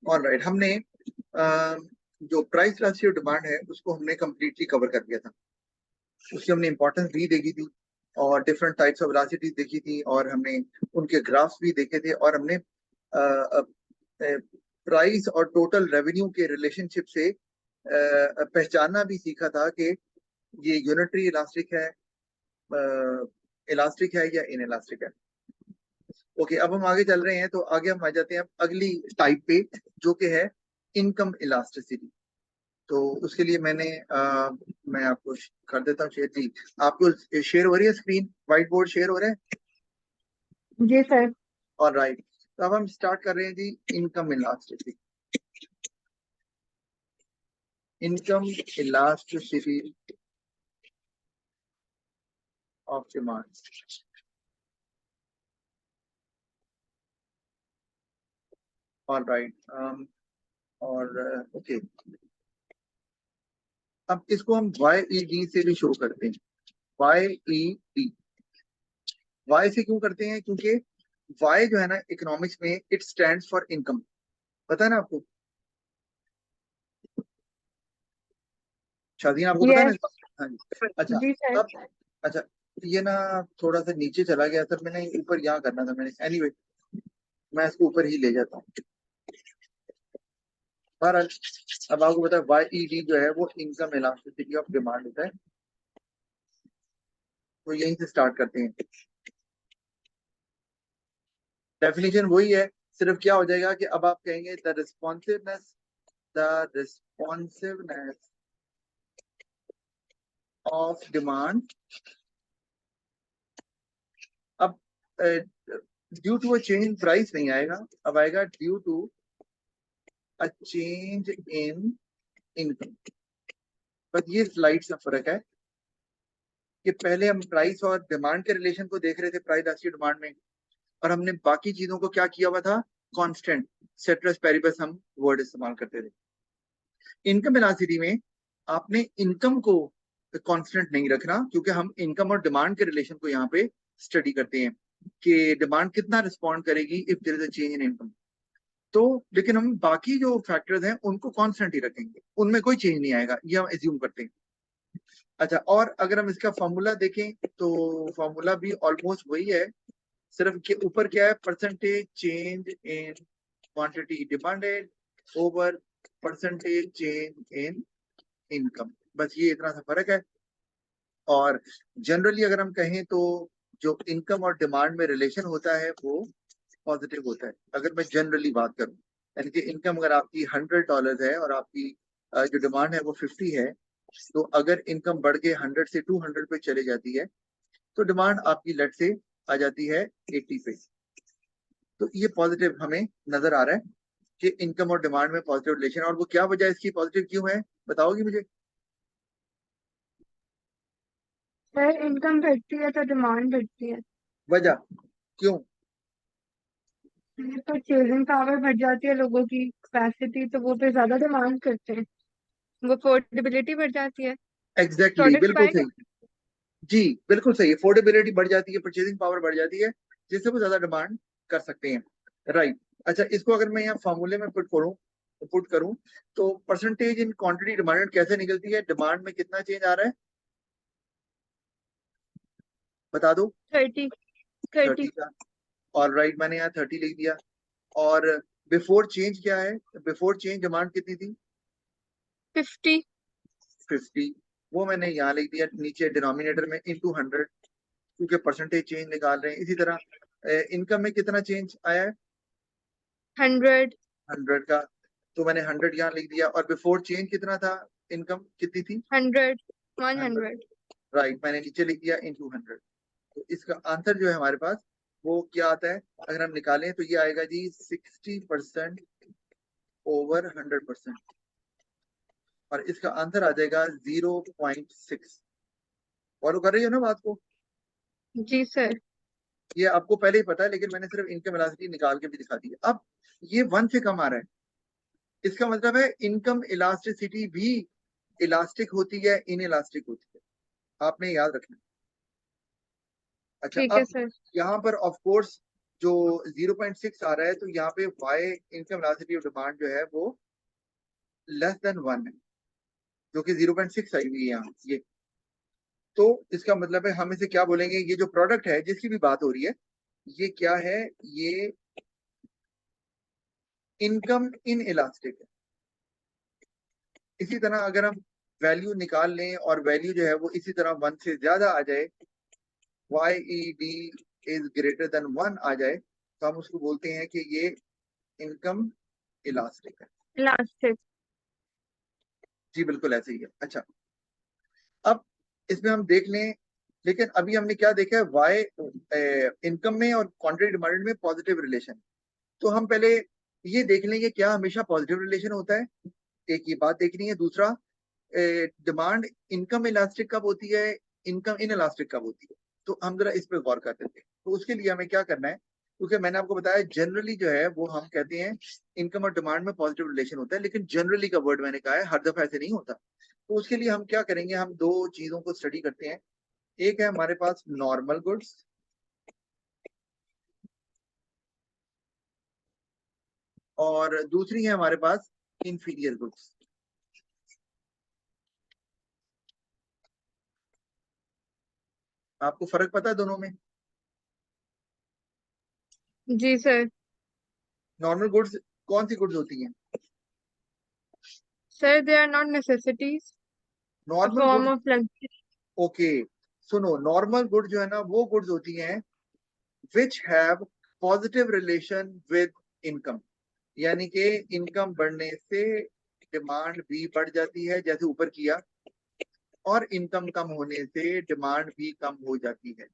Alright, हमने जो price elasticity demand है उसको हमने कंप्लीटली कवर कर दिया था। उसकी हमने इंपॉर्टेंस भी देखी थी और डिफरेंट टाइप्स ऑफ वेलोसिटीज देखी थी और हमने उनके ग्राफ्स भी देखे थे और हमने प्राइस और टोटल रेवेन्यू के रिलेशनशिप से पहचानना भी सीखा था कि ये यूनिटरी इलास्टिक है या इन इलास्टिक है। ओके, अब हम आगे चल रहे हैं तो आगे हम आ जाते हैं अगली टाइप पे, जो कि है इनकम इलास्टिसिटी। तो उसके लिए मैं आपको कर देता हूँ शेयर। जी, आपको शेयर हो रही है स्क्रीन? व्हाइट बोर्ड शेयर हो रहा है? जी सर। ऑलराइट, तो अब हम स्टार्ट कर रहे हैं जी income elasticity. Income elasticity of demand. Alright, और ओके, अब इसको हम YED से भी शो करते हैं। YED, वाई से क्यों करते हैं? क्योंकि वाई जो है ना इकोनॉमिक्स में, इट स्टैंड्स फॉर इनकम। पता है ना आपको? शादीन, आपको पता है यस। ना? हाँ जी। अच्छा, जी सर। अब अच्छा, ये ना थोड़ा सा नीचे चला गया सर, मैंने ऊपर यहाँ करना था। मैंने एनीवे मैं इसको ऊपर ही ले जाता हूँ। बहरहाल, अब आपको पता है YED जो है वो इनकम इलास्टिसिटी ऑफ डिमांड होता है। तो यहीं से स्टार्ट करते हैं। डेफिनेशन वही है, सिर्फ क्या हो जाएगा कि अब आप कहेंगे द रिस्पॉन्सिवनेस ऑफ डिमांड। अब due to a change price नहीं आएगा, अब आएगा due to a change in income. बस ये स्लाइड सा फर्क है कि पहले हम प्राइस और डिमांड के रिलेशन को देख रहे थे प्राइस इलास्टिक डिमांड में, और हमने बाकी चीजों को क्या किया हुआ था, कांस्टेंट, सेट्रस पेरिबस हम वर्ड इस्तेमाल करते थे। इनकम इलास्टिसिटी में आपने इनकम को कांस्टेंट नहीं रखना, क्योंकि हम इनकम और डिमांड के रिलेशन को यहाँ पे स्टडी करते हैं कि डिमांड कितना रिस्पॉन्ड करेगी if there is a change in income. तो लेकिन हम बाकी जो फैक्टर्स हैं उनको कांस्टेंट ही रखेंगे, उनमें कोई चेंज नहीं आएगा, ये हम एज्यूम करते हैं। अच्छा, और अगर हम इसका फॉर्मूला देखें तो फॉर्मूला भी ऑलमोस्ट वही है, सिर्फ के ऊपर क्या है, percentage change in quantity demanded over percentage change in income. बस ये इतना सा फर्क है। और जनरली अगर हम कहें तो जो इनकम और डिमांड में रिलेशन होता है वो पॉजिटिव होता है, अगर मैं जनरली बात करूं। यानी कि इनकम अगर आपकी $100 है और आपकी जो डिमांड है वो 50 है, तो अगर इनकम बढ़ के 100 से 200 पे चले जाती है तो डिमांड आपकी लेट से आ जाती है 80 पे। तो ये पॉजिटिव हमें नजर आ रहा है कि इनकम और डिमांड में पॉजिटिव रिलेशन। और वो क्या वजह इसकी पॉजिटिव क्यों है, बताओगी मुझे? सर इनकम बढ़ती है तो डिमांड बढ़ती है। वजह क्यों? परचेजिंग पावर बढ़ जाती है लोगों की कैपेसिटी, तो वो पे ज्यादा डिमांड करते हैं। वो अफोर्डेबिलिटी बढ़ जाती है। एग्जैक्टली, प्रोडक्ट्स बिल्कुल बाय। सही। जी, बिल्कुल सही। अफोर्डेबिलिटी बढ़ जाती है, परचेजिंग पावर बढ़ जाती है, जिससे वो ज्यादा डिमांड कर सकते हैं। राइट। अच्छा, इसको अगर मैं यहाँ फॉर्मूले में पुट करूं तो परसेंटेज इन क्वांटिटी डिमांडेड कैसे निकलती है? डिमांड में कितना चेंज आ रहा है, बता दो। 30। 30 30। का। और राइट, मैंने यहाँ 30 लिख दिया। और बिफोर चेंज क्या है? बिफोर चेंज डिमांड कितनी थी? 50। 50। वो मैंने यहाँ लिख दिया नीचे डिनोमिनेटर में इंटू 100, क्योंकि परसेंटेज चेंज निकाल रहे हैं। इसी तरह इनकम में कितना चेंज आया है? 100। 100 का, तो मैंने 100 यहाँ लिख दिया। और बिफोर चेंज कितना था, इनकम कितनी थी? 100। 100। 100। राइट, मैंने नीचे लिख दिया इंटू 100। तो इसका आंसर जो है हमारे पास वो क्या आता है, अगर हम निकालें तो ये आएगा जी 60% ओवर 100%। और इसका आंसर आ जाएगा 0.6। फॉलो कर रही हो ना बात को? जी सर। ये आपको पहले ही पता है, लेकिन मैंने सिर्फ इनकम इलास्टिसिटी निकाल के भी दिखा दी है। अब ये 1 से कम आ रहा है, इसका मतलब है इनकम इलास्टिसिटी भी इलास्टिक होती है, इन इलास्टिक होती है, आपने याद रखना। अच्छा, ठीक है अब सर। यहाँ पर ऑफ कोर्स जो 0.6 आ रहा है, तो यहाँ पे why income elasticity of demand जो है वो लेस देन 1 है, जो कि 0.6 आई हुई है यहाँ ये। तो इसका मतलब है हम इसे क्या बोलेंगे, ये जो प्रोडक्ट है जिसकी भी बात हो रही है, ये क्या है, ये इनकम इन इलास्टिक है। इसी तरह अगर हम वैल्यू निकाल लें और वैल्यू जो है वो इसी तरह 1 से ज्यादा आ जाए, YED इज ग्रेटर देन 1 आ जाए, तो हम उसको बोलते हैं कि ये इनकम इलास्टिक है। इलास्टिक। जी बिल्कुल ऐसे ही है। अच्छा, अब इसमें हम देख लें, लेकिन अभी हमने क्या देखा है, वाई इनकम में और क्वांटिटी डिमांड में पॉजिटिव रिलेशन। तो हम पहले ये देख लेंगे क्या हमेशा पॉजिटिव रिलेशन होता है, एक ये बात देखनी है। दूसरा, डिमांड इनकम इलास्टिक कब होती है, इनकम इन इलास्टिक कब होती है, तो हम जरा इस पे गौर करते हैं। तो उसके लिए हमें क्या करना है, क्योंकि मैंने आपको बताया जनरली जो है वो हम कहते हैं इनकम और डिमांड में पॉजिटिव रिलेशन होता है, लेकिन जनरली का वर्ड मैंने कहा है, हर दफा ऐसे नहीं होता। तो उसके लिए हम क्या करेंगे, हम दो चीजों को स्टडी करते हैं। एक है हमारे पास नॉर्मल गुड्स, और दूसरी है हमारे पास इंफीरियर गुड्स। आपको फर्क पता है दोनों में? जी सर। नॉर्मल गुड्स कौन सी गुड्स होती हैं? Sir they are not necessities, a normal form goods, of luxury. Okay, सुनो, नॉर्मल गुड जो है ना वो गुड्स होती हैं which have positive relation with income, यानी कि इनकम बढ़ने से डिमांड भी बढ़ जाती है, जैसे ऊपर किया, और इनकम कम होने से डिमांड भी कम हो जाती है।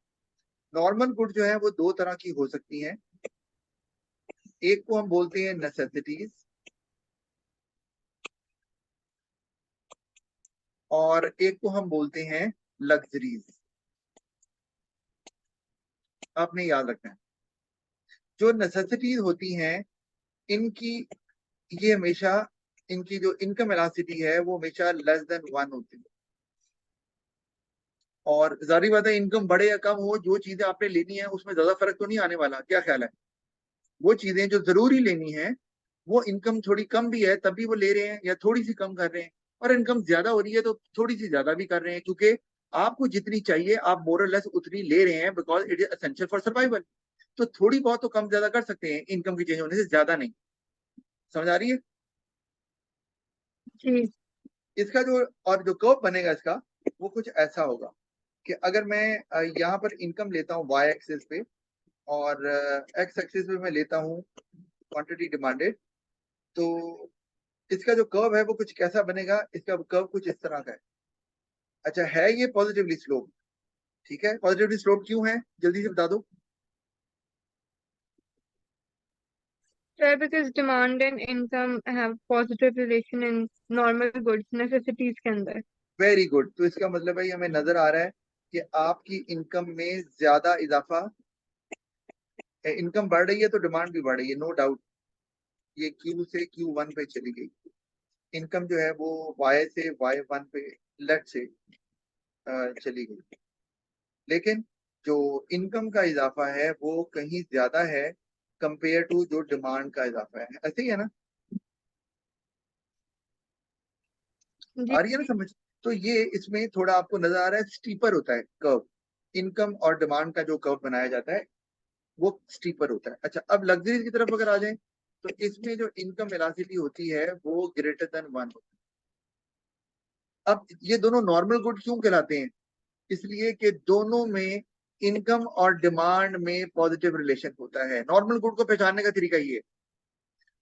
नॉर्मल गुड जो है वो दो तरह की हो सकती हैं, एक को हम बोलते हैं नेसेसिटीज, और एक को हम बोलते हैं लग्जरीज। आपने याद रखना है, जो नेसेसिटीज होती हैं इनकी, ये हमेशा, इनकी जो इनकम इलास्टिसिटी है वो हमेशा लेस देन 1 होती है। और जारी बात है, इनकम बढ़े या कम हो, जो चीजें आपने लेनी है उसमें ज्यादा फर्क तो नहीं आने वाला, क्या ख्याल है? वो चीजें जो जरूरी लेनी है, वो इनकम थोड़ी कम भी है तब भी वो ले रहे हैं, या थोड़ी सी कम कर रहे हैं, और इनकम ज्यादा हो रही है तो थोड़ी सी ज्यादा भी कर रहे हैं, क्योंकि आपको जितनी चाहिए आप मोर और लेस उतनी ले रहे हैं, because it is essential for survival. तो थोड़ी बहुत तो कम ज्यादा कर सकते हैं, इनकम की चेंज होने से ज्यादा नहीं। समझ आ रही है? जी। इसका जो, और जो कर्व बनेगा इसका, वो कुछ ऐसा होगा कि अगर मैं यहाँ पर इनकम लेता हूँ वाई एक्सिस पे, और एक्स एक्सिस पे मैं लेता हूँ क्वांटिटी डिमांडेड, तो इसका जो कर्व है वो कुछ कैसा बनेगा, इसका कर्व कुछ इस तरह का है। अच्छा, है ये पॉजिटिवली स्लोप? ठीक है, पॉजिटिवली स्लोप क्यों है, जल्दी से बता दो। Sir because demand and income have positive relation in normal goods necessities के अंदर। वेरी गुड, तो इसका मतलब है हमें नजर आ रहा है कि आपकी इनकम में ज्यादा इजाफा, इनकम बढ़ रही है तो डिमांड भी बढ़ रही है, नो डाउट। ये Q से Q1 पे चली गई, इनकम जो है वो Y से Y1 पे, लेट से चली गई, लेकिन जो इनकम का इजाफा है वो कहीं ज्यादा है कंपेयर टू जो डिमांड का इजाफा है, ऐसे ही है ना? जी। आ रही है ना समझ? तो ये इसमें थोड़ा आपको नजर आ रहा है, स्टीपर होता है कर्व, इनकम और डिमांड का जो कर्व बनाया जाता है वो स्टीपर होता है। अच्छा, अब लग्जरीज की तरफ अगर आ जाए, तो इसमें जो इनकम इलास्टिसिटी होती है वो ग्रेटर देन 1 होती है। अब ये दोनों नॉर्मल गुड क्यों कहलाते हैं, इसलिए कि दोनों में इनकम और डिमांड में पॉजिटिव रिलेशन होता है। नॉर्मल गुड को पहचानने का तरीका ये है।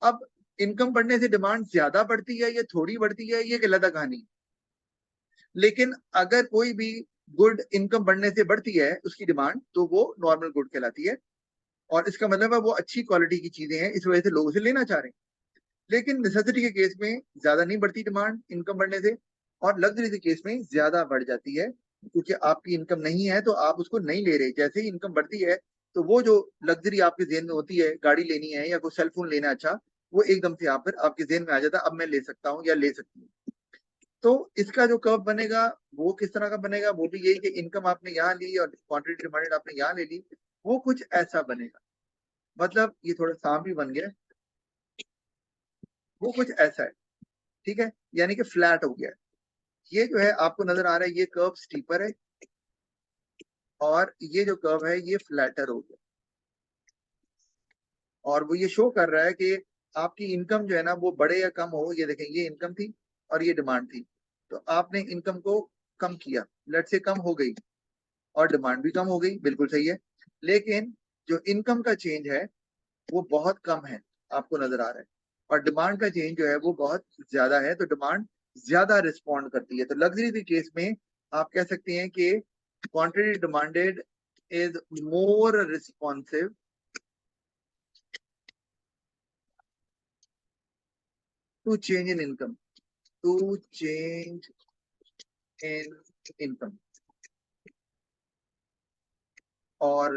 अब इनकम बढ़ने से डिमांड ज्यादा बढ़ती है या थोड़ी बढ़ती है, ये एक अलग कहानी। लेकिन अगर कोई भी गुड इनकम बढ़ने से बढ़ती है उसकी डिमांड, तो वो नॉर्मल गुड कहलाती है, और इसका मतलब है वो अच्छी क्वालिटी की चीजें हैं, इस वजह से लोग उसे लेना चाह रहे हैं। लेकिन नेसेसिटी के केस में ज्यादा नहीं बढ़ती डिमांड इनकम बढ़ने से, और लग्जरी के केस में ज्यादा बढ़ जाती है, क्योंकि आपकी इनकम नहीं है तो आप उसको नहीं ले रहे। जैसे ही इनकम बढ़ती है, तो वो जो लग्जरी आपके जेहन में होती है, गाड़ी लेनी है या कोई सेल फोन लेना है, अच्छा, वो एकदम से आप फिर आपके जेहन में आ जाता है, अब मैं ले सकता हूँ या ले सकती हूँ। तो इसका जो कर्व बनेगा वो किस तरह का बनेगा, वो भी यही कि इनकम आपने यहाँ ली और क्वांटिटी डिमांडेड आपने यहाँ ले ली, वो कुछ ऐसा बनेगा। मतलब ये थोड़ा सांप भी बन गया, वो कुछ ऐसा है, ठीक है, यानी कि फ्लैट हो गया। ये जो है आपको नजर आ रहा है, ये कर्व स्टीपर है और ये जो कर्व है ये फ्लैटर हो गया, और वो ये शो कर रहा है कि आपकी इनकम जो है ना वो बढ़े या कम हो। ये देखें, ये इनकम थी और ये डिमांड थी, तो आपने इनकम को कम किया, लेट से कम हो गई और डिमांड भी कम हो गई, बिल्कुल सही है। लेकिन जो इनकम का चेंज है वो बहुत कम है, आपको नजर आ रहा है, और डिमांड का चेंज जो है वो बहुत ज्यादा है, तो डिमांड ज्यादा रिस्पॉन्ड करती है। तो लग्जरी के केस में आप कह सकते हैं कि quantity demanded is more responsive to change in income, to change in income. और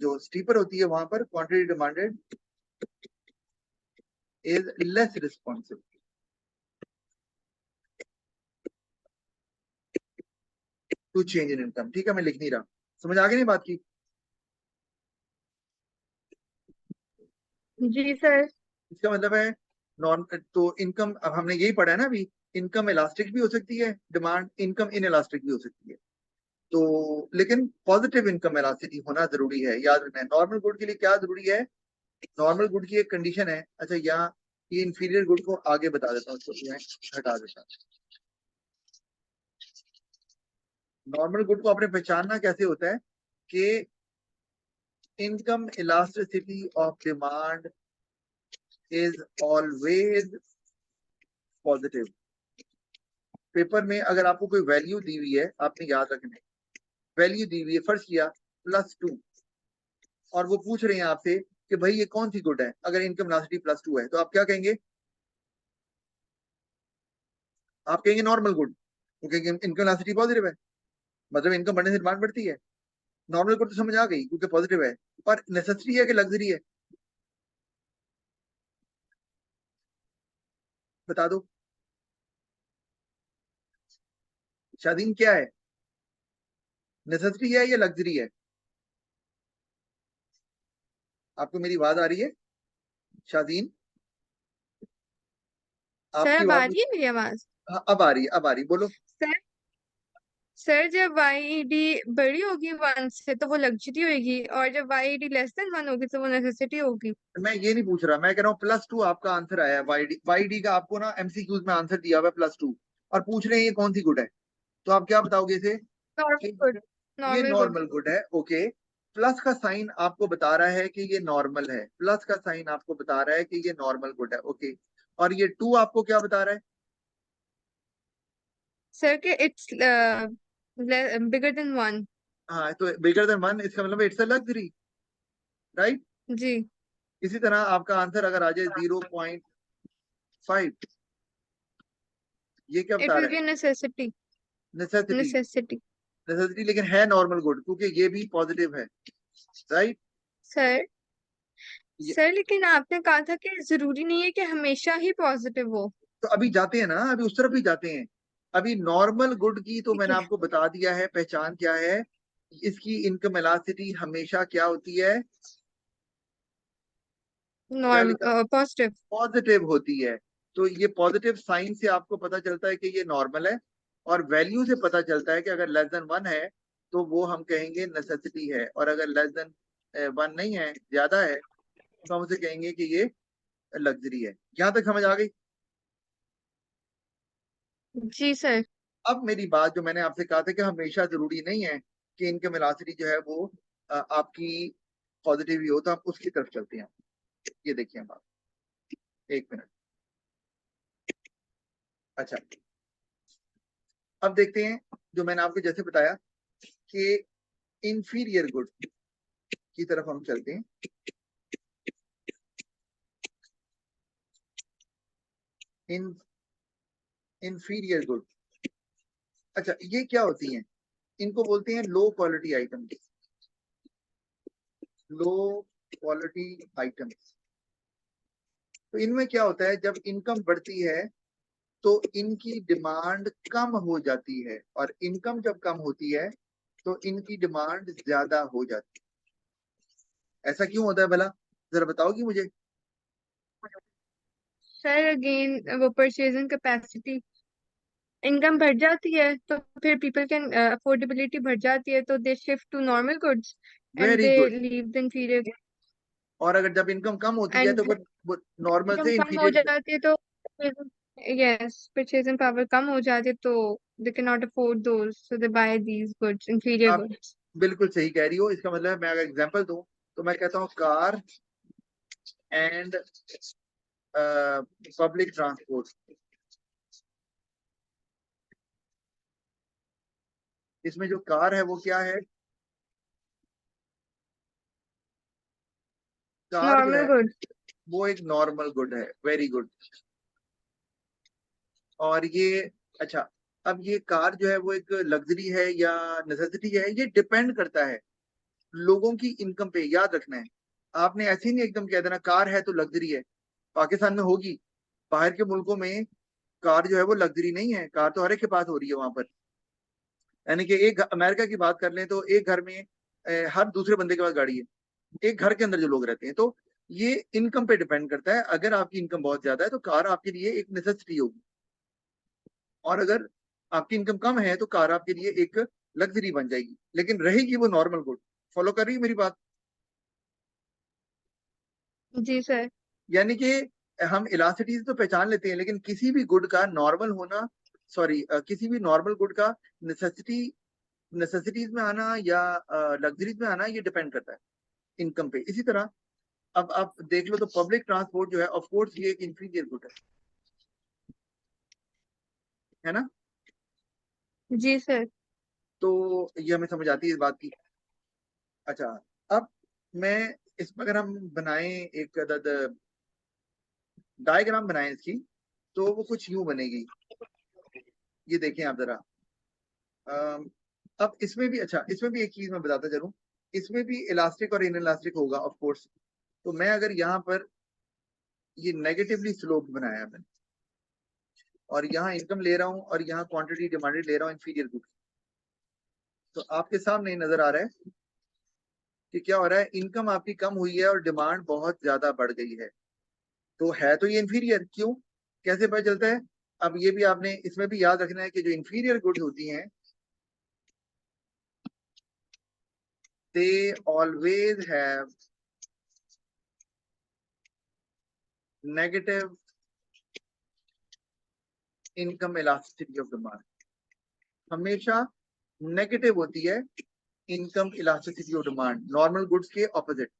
जो स्टीपर होती है वहां पर quantity demanded is less responsive to change in income. ठीक है, मैं लिख नहीं रहा, समझ आ गई नहीं बात की? जी सर। इसका मतलब है नॉन, तो इनकम, अब हमने यही पढ़ा है ना अभी, इनकम इलास्टिक भी हो सकती है, डिमांड इनकम इन इलास्टिक भी हो सकती है। तो लेकिन पॉजिटिव इनकम इलास्टिसिटी होना जरूरी है, याद रखना है। नॉर्मल गुड के लिए क्या जरूरी है? नॉर्मल गुड की एक कंडीशन है, अच्छा यहाँ ये इंफीरियर गुड को आगे बता देता हूँ, इसको मैं हटा देता हूँ। नॉर्मल गुड को आपने पहचानना कैसे होता है कि income elasticity of demand is always positive. Paper में अगर आपको कोई वैल्यू दी हुई है, आपने याद रखना है, वैल्यू दी हुई है, फर्स्ट किया +2, और वो पूछ रहे हैं आपसे कि भाई ये कौन सी गुड है, अगर इनकम इलास्टिसिटी +2 है तो आप क्या कहेंगे? आप कहेंगे नॉर्मल गुड, क्योंकि इनकम इलास्टिसिटी पॉजिटिव है, मतलब इनकम बढ़ने से डिमांड बढ़ती है। नॉर्मल गुड तो समझ आ गई क्योंकि पॉजिटिव है, पर नेसेसरी है कि लग्जरी है? बता दो शादीन, क्या है, नेसेसरी है या लग्जरी है? आपको मेरी आवाज आ रही है शादीन? सर आपकी अब आ आवाज, रही है मेरी आवाज? हाँ अब आ रही है, अब आ रही है, बोलो। सर, सर जब वाईडी बड़ी होगी 1 से तो वो लग्जरी होगी, और जब वाईडी लेस देन 1 होगी तो वो नेसेसिटी होगी। मैं ये नहीं पूछ रहा, मैं कह रहा हूँ +2 आपका आंसर आया है, वाईडी का आपको ना एमसीक्यूज में आंसर दिया हुआ है +2, और पूछ रहे हैं ये कौन सी गुड है, तो आप क्या बताओगे इसे? नॉर्मल कि गुड। ये नॉर्मल गुड। नॉर्मल गुड है, ओके। प्लस का साइन आपको बता रहा है कि ये नॉर्मल है, प्लस का साइन आपको बता रहा है कि ये नॉर्मल गुड है, ओके। और ये 2 आपको क्या बता रहा है? सर के इट्स बिगर देन 1। हाँ, तो बिगर देन 1 इसका मतलब इट्स अ लग्जरी, राइट। जी। इसी तरह आपका आंसर अगर आ जाए 0.5, ये क्या इट बता विल रहा बी है? A necessity. Necessity, necessity. Necessity, लेकिन है नॉर्मल गुड क्योंकि ये भी पॉजिटिव है, राइट। सर, ये सर लेकिन आपने कहा था कि जरूरी नहीं है कि हमेशा ही पॉजिटिव हो। तो अभी जाते हैं ना, अभी उस तरफ ही जाते हैं। अभी नॉर्मल गुड की तो ठीक मैंने है। आपको बता दिया है, पहचान क्या है। इसकी इनकम एलास्टिसिटी हमेशा क्या होती है? क्या लिखा? Normal positive. पॉजिटिव होती है। तो ये पॉजिटिव साइन से आपको पता चलता है कि ये नॉर्मल है, और वैल्यू से पता चलता है कि अगर लेस देन 1 है तो वो हम कहेंगे नेसेसिटी है, और अगर लेस देन 1 नहीं है, ज्यादा है, तो हम उसे कहेंगे कि ये लग्जरी है। यहां तक समझ आ गई? जी सर। अब मेरी बात जो मैंने आपसे कहा था कि हमेशा जरूरी नहीं है कि इनकम वेलोसिटी जो है वो आपकी पॉजिटिव ही हो, तो हम उसकी तरफ चलते हैं। ये देखिए बात, एक मिनट। अच्छा, अब देखते हैं, जो मैंने आपको जैसे बताया कि इंफीरियर गुड की तरफ हम चलते हैं। इन इंफीरियर गुड, अच्छा ये क्या होती हैं? इनको बोलते हैं low quality items, low quality items. तो इनमें क्या होता है, जब इनकम बढ़ती है तो इनकी डिमांड कम हो जाती है, और इनकम जब कम होती है तो इनकी डिमांड ज्यादा हो जाती है। ऐसा क्यों होता है भला? जरा बताओगी मुझे। सर अगेन वो परचेजिंग कैपेसिटी, इनकम बढ़ जाती है तो फिर पीपल कैन अफोर्डेबिलिटी बढ़ जाती है, तो they shift to normal goods and very they good. Leave the inferior. और अगर जब इनकम कम होती है तो एंड वो नॉर्मल इनकम से कम हो इंफीरियर। जाती है तो यस, परचेजिंग पावर कम हो जाती है तो they can not afford those, so they buy these goods, inferior आप गुड्स। बिल्कुल सही कह रही हो। इसका मतलब है, मैं अगर एग्जांपल दूं तो मैं कहता हूँ कार एंड पब्लिक ट्रांसपोर्ट। इसमें जो कार है वो क्या है? कार जो नॉर्मल है गुड। वो एक नॉर्मल गुड है। Very good. और ये, अच्छा, अब ये कार जो है वो एक लग्जरी है या नेसेसिटी है, ये डिपेंड करता है लोगों की इनकम पे। याद रखना है, आपने ऐसे ही नहीं एकदम कह देना कार है तो लग्जरी है। पाकिस्तान में होगी, बाहर के मुल्कों में कार जो है वो लग्जरी नहीं है। कार तो हर एक के पास हो रही है वहां पर। यानी कि एक अमेरिका की बात कर लें तो एक घर में हर दूसरे बंदे के पास गाड़ी है, एक घर के अंदर जो लोग रहते हैं। तो ये इनकम पे डिपेंड करता है। अगर आपकी इनकम बहुत ज्यादा है तो कार आपके लिए एक नेसेसिटी होगी, और अगर आपकी इनकम कम है तो कार आपके लिए एक लग्जरी बन जाएगी, लेकिन रहेगी वो नॉर्मल गुड। फॉलो कर रही है मेरी बात? जी सर। यानी कि हम इलास्टिसिटी तो पहचान लेते हैं, लेकिन किसी भी गुड का नॉर्मल होना, सॉरी, किसी भी नॉर्मल गुड का नेसेसिटी, नेसेसिटीज में आना या लग्जरीज में आना, ये डिपेंड करता है इनकम पे। इसी तरह अब आप देख लो तो पब्लिक ट्रांसपोर्ट जो है, ऑफ कोर्स ये एक इंफीरियर गुड है ना? जी सर। तो ये हमें समझ आती है इस बात की। अच्छा, अब मैं इसमें अगर हम बनाएं एक अदद डायग्राम बनाएं इसकी, तो वो कुछ यूं बनेगी। ये देखें आप जरा। अम, अब इसमें भी, अच्छा, इसमें भी एक चीज मैं बताता चलूं। इसमें भी इलास्टिक और इन इलास्टिक होगा ऑफ कोर्स। तो मैं अगर यहाँ पर ये नेगेटिवली स्लोप बनाया मैंने, और यहाँ इनकम ले रहा हूँ और यहाँ क्वांटिटी डिमांडेड ले रहा हूँ इंफीरियर गुड्स, तो आपके सामने नजर आ रहा है कि क्या हो रहा है। इनकम आपकी कम हुई है और डिमांड बहुत ज्यादा बढ़ गई है। तो है तो ये इंफीरियर, क्यों, कैसे पता चलता है? अब ये भी आपने इसमें भी याद रखना है कि जो इंफीरियर गुड्स होती हैं, they always have negative income elasticity of demand. हमेशा नेगेटिव होती है income elasticity of demand, normal goods के ऑपोजिट।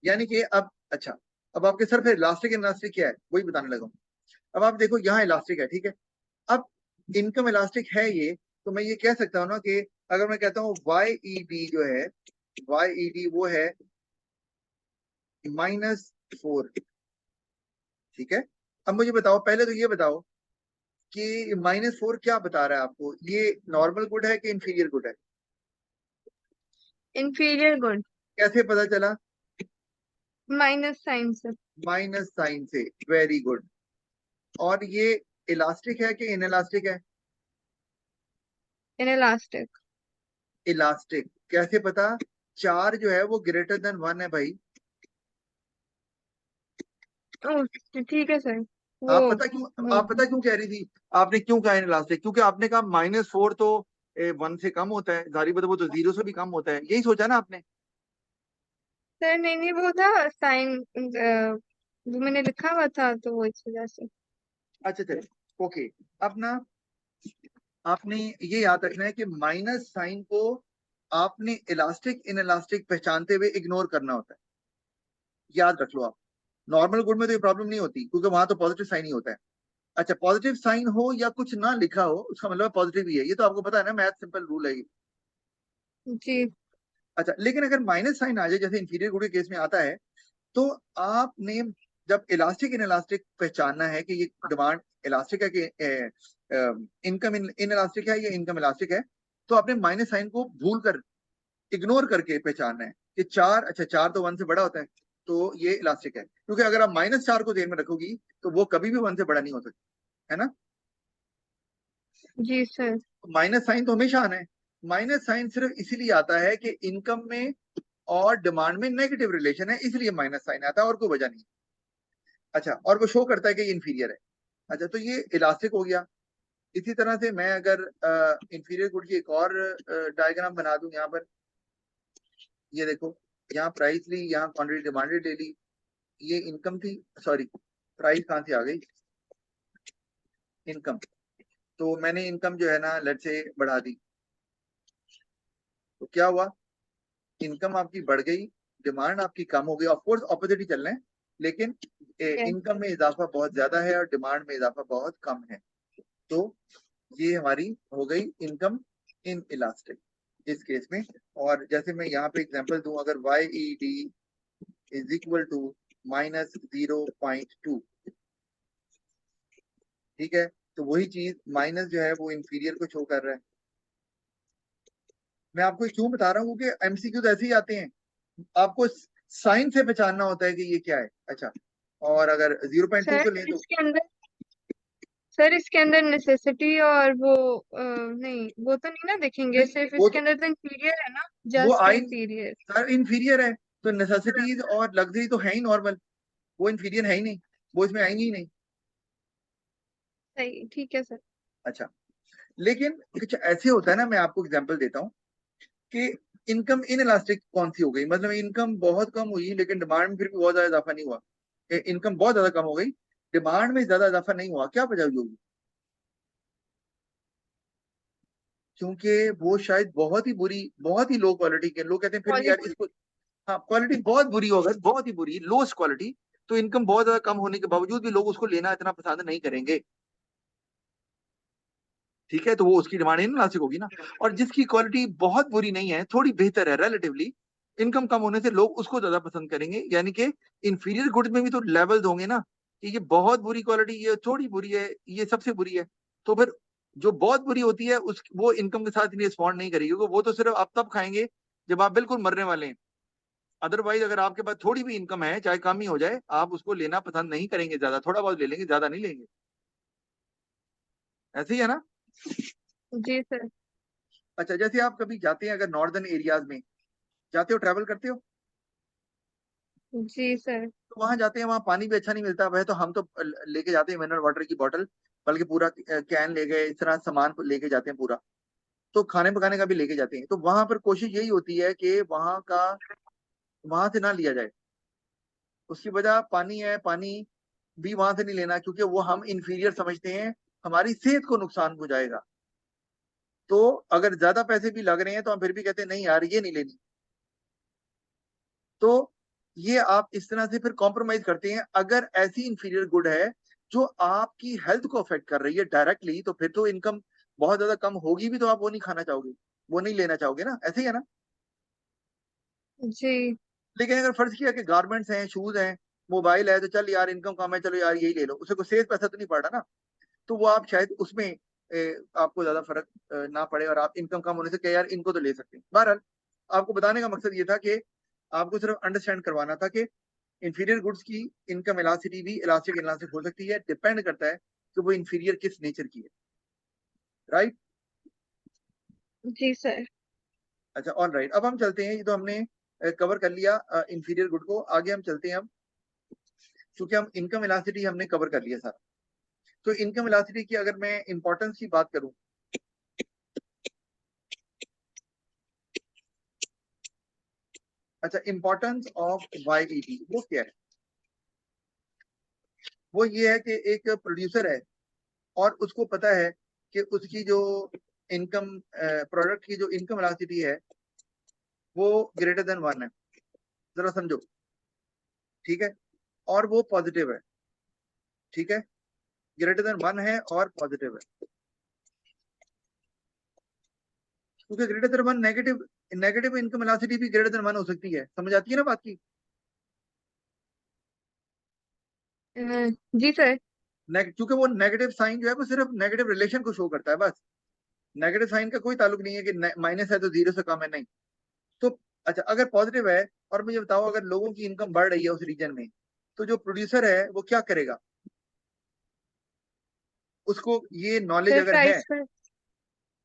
यानी कि अब, अच्छा, अब आपके सर पे इलास्टिक इलास्टिक क्या है वही बताने लगा हूं। अब आप देखो यहाँ इलास्टिक है, ठीक है। अब इनकम इलास्टिक है ये, तो मैं ये कह सकता हूँ ना कि अगर मैं कहता हूँ वाई ई डी जो है, वाई ई डी वो है -4, ठीक है। अब मुझे बताओ, पहले तो ये बताओ कि -4 क्या बता रहा है आपको? ये नॉर्मल गुड है कि इंफीरियर गुड है? Inferior good. कैसे पता चला? माइनस साइन से। माइनस साइन से। Very good. और ये इलास्टिक है कि इनइलास्टिक है? इनइलास्टिक। इलास्टिक। कैसे पता? 4 जो है वो ग्रेटर देन 1 है भाई। ओह, ठीक है सर। वो आप पता क्यों, आप पता क्यों कह रही थी? आपने क्यों कहा इनइलास्टिक? क्योंकि आपने कहा -4 तो 1 से कम होता है, जारी बात है, वो तो 0 से भी कम होता है, यही सोचा ना आपने? सर नहीं नहीं, वो था साइन, वो मैंने लिखा हुआ था तो वो इस वजह से। अच्छा चलिए, ओके। अब ना आपने ये याद रखना है कि माइनस साइन को आपने इलास्टिक इन इलास्टिक पहचानते हुए इग्नोर करना होता है। याद रख लो आप। नॉर्मल गुड में तो ये प्रॉब्लम नहीं होती, क्योंकि वहां तो पॉजिटिव साइन ही होता है। अच्छा, पॉजिटिव साइन हो या कुछ ना लिखा हो उसका मतलब पॉजिटिव ही है, ये तो आपको पता है ना, मैथ सिंपल रूल है ये। जी। अच्छा, लेकिन अगर माइनस साइन आ जाए, जैसे इंफीरियर गुड के केस में आता है, तो आपने जब इलास्टिक इन इलास्टिक पहचानना है कि ये डिमांड इलास्टिक है कि इनकम इन इलास्टिक है या इनकम इलास्टिक है, तो आपने माइनस साइन को भूल कर, इग्नोर करके पहचानना है कि 4, अच्छा 4 तो 1 से बड़ा होता है, तो ये इलास्टिक है। क्योंकि अगर आप -4 को ध्यान में रखोगी तो वो कभी भी 1 से बड़ा नहीं हो सकता, है ना? जी सर। माइनस साइन तो हमेशा आना है। माइनस साइन सिर्फ इसीलिए आता है कि इनकम में और डिमांड में नेगेटिव रिलेशन है, इसलिए माइनस साइन आता है और कोई वजह नहीं। अच्छा, और वो शो करता है कि ये इंफीरियर है। अच्छा, तो ये इलास्टिक हो गया। इसी तरह से मैं अगर इंफीरियर गुड की एक और डायग्राम बना दूं यहाँ पर, ये देखो, यहाँ प्राइस ली, यहाँ क्वांटिटी डिमांडेड ले ली, ये इनकम थी, सॉरी प्राइस कहाँ से आ गई, इनकम। तो मैंने इनकम जो है ना लेट से बढ़ा दी, तो क्या हुआ, इनकम आपकी बढ़ गई, डिमांड आपकी कम हो गई। ऑफकोर्स ऑपोजिट ही चल रहे हैं, लेकिन yes. इनकम में इजाफा बहुत ज्यादा है और डिमांड में इजाफा बहुत कम है। तो ये हमारी हो गई इनकम इन इलास्टिक इस केस में। और जैसे मैं यहाँ पे एग्जांपल दूं, अगर YED इज इक्वल टू -0.2, ठीक है, तो वही चीज माइनस जो है वो इंफीरियर को शो कर रहा है। मैं आपको क्यों बता रहा हूँ, क्योंकि MCQ ऐसे ही आते हैं, आपको साइन से पहचानना होता है कि ये क्या है। अच्छा, और अगर 0.2 सर को लें तो इसके अंदर सर इसके अंदर नेसेसिटी और वो नहीं, वो तो नहीं ना देखेंगे, नहीं, सिर्फ वो इसके तो अंदर तो इंफीरियर है ना, वो just I inferior. Sir inferior है, तो नेसेसिटीज और लग्जरी तो है ही नॉर्मल, वो इंफीरियर है ही नहीं, वो इसमें आएंगी ही नहीं। सही, ठीक है सर। अच्छा, लेकिन कुछ ऐसे होता है ना, मैं आपको एग्जांपल देता हूँ कि इनकम इन इलास्टिक कौन सी हो गई, मतलब इनकम बहुत कम हुई लेकिन डिमांड में फिर भी बहुत ज्यादा इजाफा नहीं हुआ। इनकम बहुत ज्यादा कम हो गई, डिमांड में ज्यादा इजाफा नहीं हुआ, क्या वजह होगी? क्योंकि वो शायद बहुत ही बुरी, बहुत ही लो क्वालिटी के लोग कहते हैं फिर भी यार क्वालिटी। इसको, हाँ क्वालिटी बहुत बुरी होगा, बहुत ही बुरी लोएस्ट क्वालिटी, तो इनकम बहुत ज्यादा कम होने के बावजूद भी लोग उसको लेना इतना पसंद नहीं करेंगे। ठीक है, तो वो उसकी डिमांड इनलास्टिक होगी ना। और जिसकी क्वालिटी बहुत बुरी नहीं है, थोड़ी बेहतर है रिलेटिवली, इनकम कम होने से लोग उसको ज्यादा पसंद करेंगे। यानी कि इंफीरियर गुड्स में भी तो लेवल्स होंगे ना, कि ये बहुत बुरी क्वालिटी, ये थोड़ी बुरी है, ये सबसे बुरी है। तो फिर जो बहुत बुरी होती है उस वो इनकम के साथ रिस्पॉन्ड नहीं करेगी, क्योंकि वो तो सिर्फ आप तब खाएंगे जब आप बिल्कुल मरने वाले हैं। अदरवाइज अगर आपके पास थोड़ी भी इनकम है, चाहे कम ही हो जाए, आप उसको लेना पसंद नहीं करेंगे, ज्यादा थोड़ा बहुत ले लेंगे, ज्यादा नहीं लेंगे। ऐसे ही है ना। जी सर। अच्छा, जैसे आप कभी जाते हैं अगर नॉर्दर्न एरियाज में जाते हो, ट्रैवल करते हो, जी सर। तो वहां जाते हैं, वहां पानी भी अच्छा नहीं मिलता। वह तो हम तो लेके जाते हैं मिनरल वाटर की बोतल, बल्कि पूरा कैन ले गए, इस तरह सामान लेके जाते हैं पूरा। तो खाने पकाने का भी लेके जाते हैं, तो वहां पर कोशिश यही होती है कि वहां से ना लिया जाए। उसकी वजह पानी है, पानी भी वहां से नहीं लेना, क्योंकि वो हम इंफीरियर समझते हैं, हमारी सेहत को नुकसान हो जाएगा। तो अगर ज्यादा पैसे भी लग रहे हैं तो हम फिर भी कहते हैं नहीं यार ये नहीं लेनी। तो ये आप इस तरह से फिर कॉम्प्रोमाइज करते हैं। अगर ऐसी इंफीरियर गुड है जो आपकी हेल्थ को अफेक्ट कर रही है डायरेक्टली, तो फिर तो इनकम बहुत ज्यादा कम होगी भी, तो आप वो नहीं खाना चाहोगे, वो नहीं लेना चाहोगे ना, ऐसे ही है ना। जी। लेकिन अगर फर्ज किया कि गारमेंट्स हैं, शूज हैं, मोबाइल है, तो चल यार इनकम कम है, चलो यार यही ले लो, उसे कोई सेज पैसा तो नहीं पड़ रहा ना। तो वो आप शायद उसमें आपको ज्यादा फर्क ना पड़े, और आप इनकम कम होने से क्या यार इनको तो ले सकते हैं। बहरहाल, आपको बताने का मकसद ये था कि आपको सिर्फ अंडरस्टैंड करवाना था कि इंफीरियर गुड्स की इनकम इलास्टिसिटी भी इलास्टिक इलास्टिक हो सकती है, डिपेंड करता है कि वो इंफीरियर किस नेचर की है। राइट। जी सर। अच्छा, ऑल राइट, अब हम चलते हैं, ये तो हमने कवर कर लिया इंफीरियर गुड को। आगे हम चलते हैं अब, क्योंकि हम इनकम इलास्टिसिटी हमने कवर कर लिया सारा। तो इनकम इलास्टिसिटी की अगर मैं इंपॉर्टेंस की बात करूं, अच्छा इंपॉर्टेंस ऑफ YED वो क्या है? वो ये है कि एक प्रोड्यूसर है और उसको पता है कि उसकी जो इनकम, प्रोडक्ट की जो इनकम इलास्टिसिटी है वो ग्रेटर देन 1 है, जरा समझो, ठीक है, और वो पॉजिटिव है, ठीक है, ग्रेटर देन 1 है और पॉजिटिव है। क्योंकि greater than 1 negative, negative income elasticity भी ग्रेटर देन 1 हो सकती है, समझ आती है ना बात की। जी सर। क्योंकि वो नेगेटिव साइन जो है वो सिर्फ नेगेटिव रिलेशन को शो करता है बस, नेगेटिव साइन का कोई ताल्लुक नहीं है कि माइनस है तो जीरो से कम है, नहीं। तो अच्छा, अगर पॉजिटिव है, और मुझे बताओ अगर लोगों की इनकम बढ़ रही है उस रीजन में, तो जो प्रोड्यूसर है वो क्या करेगा? उसको ये नॉलेज सर अगर है, प्राइस पर।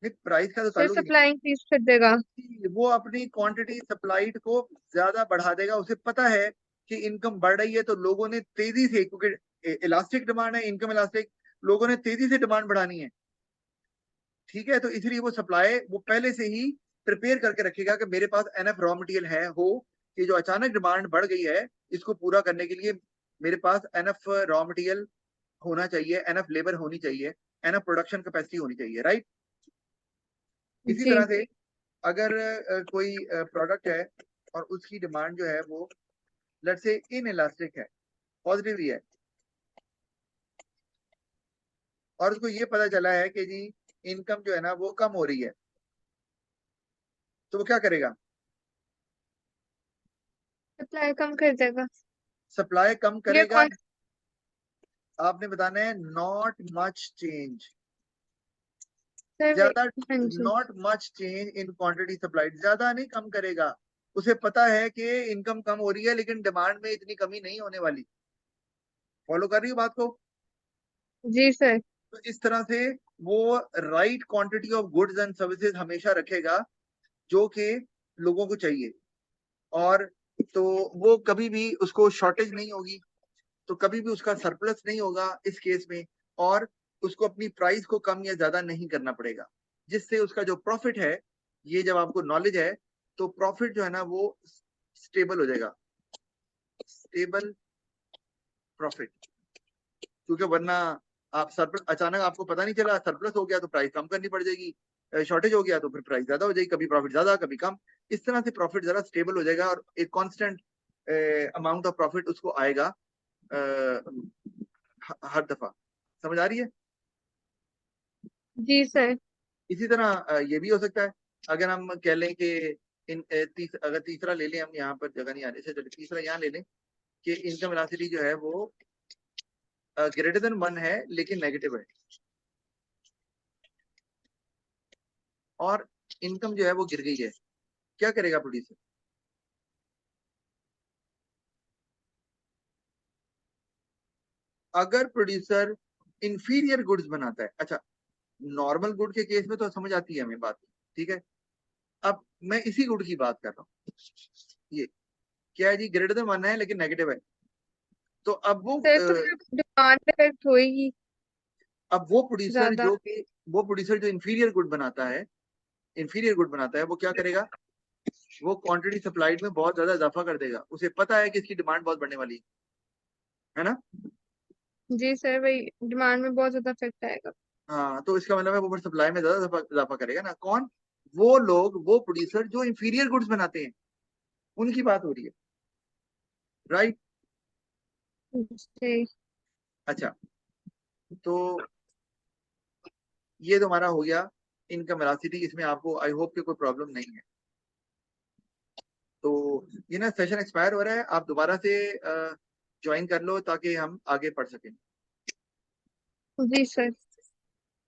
नहीं, प्राइस का तो सर ताल्लुक ही सप्लाई इंक्रीज कर देगा। नहीं। वो अपनी क्वांटिटी सप्लाइड को ज्यादा बढ़ा देगा, उसे पता है कि इनकम बढ़ रही है, तो लोगों ने तेजी से, क्योंकि इलास्टिक डिमांड है, इनकम इलास्टिक, लोगों ने तेजी से डिमांड बढ़ानी है। ठीक है, तो इसलिए वो सप्लाई वो पहले से ही प्रिपेयर करके रखेगा कि मेरे पास एनएफ रॉ मटेरियल है हो, कि जो अचानक डिमांड बढ़ गई है इसको पूरा करने के लिए मेरे पास एनएफ रॉ मटेरियल होना चाहिए, एनएफ लेबर होनी चाहिए, एनएफ प्रोडक्शन कैपेसिटी होनी चाहिए, राइट। इसी जी। तरह से अगर कोई प्रोडक्ट है और उसकी डिमांड जो है वो लेट्स से इन इलास्टिक है, पॉजिटिव ही है, और उसको ये पता चला है कि जी इनकम जो है ना वो कम हो रही है, तो वो क्या करेगा? सप्लाई कम कर देगा। सप्लाई कम ये करेगा। कौन? आपने बताना है नॉट मच चेंज, सर ज्यादा, हाँ जी। Not much change in quantity supplied, ज्यादा नहीं, कम करेगा। उसे पता है कि इनकम कम हो रही है लेकिन डिमांड में इतनी कमी नहीं होने वाली। फॉलो कर रही हो बात को? जी सर। तो इस तरह से वो right quantity of goods and services हमेशा रखेगा जो कि लोगों को चाहिए, और तो वो कभी भी उसको शॉर्टेज नहीं होगी, तो कभी भी उसका सरप्लस नहीं होगा इस केस में, और उसको अपनी प्राइस को कम या ज्यादा नहीं करना पड़ेगा, जिससे उसका जो प्रॉफिट है, ये जब आपको नॉलेज है तो प्रॉफिट जो है ना वो स्टेबल हो जाएगा, स्टेबल प्रॉफिट। क्योंकि वरना आप सरप्लस, अचानक आपको पता नहीं चला, सरप्लस हो गया तो प्राइस कम करनी पड़ जाएगी, शॉर्टेज हो गया तो फिर प्राइस ज्यादा हो जाएगी, कभी प्रॉफिट ज्यादा कभी कम। इस तरह से प्रॉफिट जरा स्टेबल हो जाएगा और एक कांस्टेंट अमाउंट ऑफ प्रॉफिट उसको आएगा हर दफा। समझ आ रही है? जी सर। इसी तरह ये भी हो सकता है, अगर हम कह लें कि अगर तीसरा ले लें, हम यहाँ पर जगह नहीं आ रही, चलिए तीसरा यहाँ ले लें कि इनकम वेलोसिटी जो है वो ग्रेटर देन 1 है लेकिन नेगेटिव है, और इनकम जो है वो गिर गई है, क्या करेगा प्रोड्यूसर? अगर प्रोड्यूसर इंफीरियर गुड्स बनाता है, अच्छा, नॉर्मल गुड के केस में तो समझ आती है हमें बात, ठीक है। अब मैं इसी गुड की बात कर रहा हूँ, ये क्या है जी, ग्रेटर देन 1 है लेकिन नेगेटिव है, तो सर तो फिर डिमांड इफेक्ट होएगी अब वो प्रोड्यूसर ज्यादा। जो कि वो प्रोड्यूसर जो इंफीरियर गुड बनाता है, इंफीरियर गुड बनाता है, वो क्या करेगा? वो क्वांटिटी सप्लाइड में बहुत ज्यादा इजाफा कर देगा, उसे पता है कि इसकी डिमांड बहुत बढ़ने वाली है ना। जी सर वही डिमांड में बहुत ज्यादा इफेक्ट आएगा। हाँ, तो इसका मतलब है वो फिर सप्लाई में ज्यादा इजाफा करेगा ना। कौन? वो लोग, वो प्रोड्यूसर जो इंफीरियर गुड्स बनाते हैं, उनकी बात हो रही है, राइट। जी। अच्छा, तो ये तो हमारा हो गया इनकम वेलोसिटी, इसमें आपको आई होप कि कोई प्रॉब्लम नहीं है। तो ये ना सेशन एक्सपायर हो रहा है, आप दोबारा से ज्वाइन कर लो ताकि हम आगे पढ़ सकें। जी सर।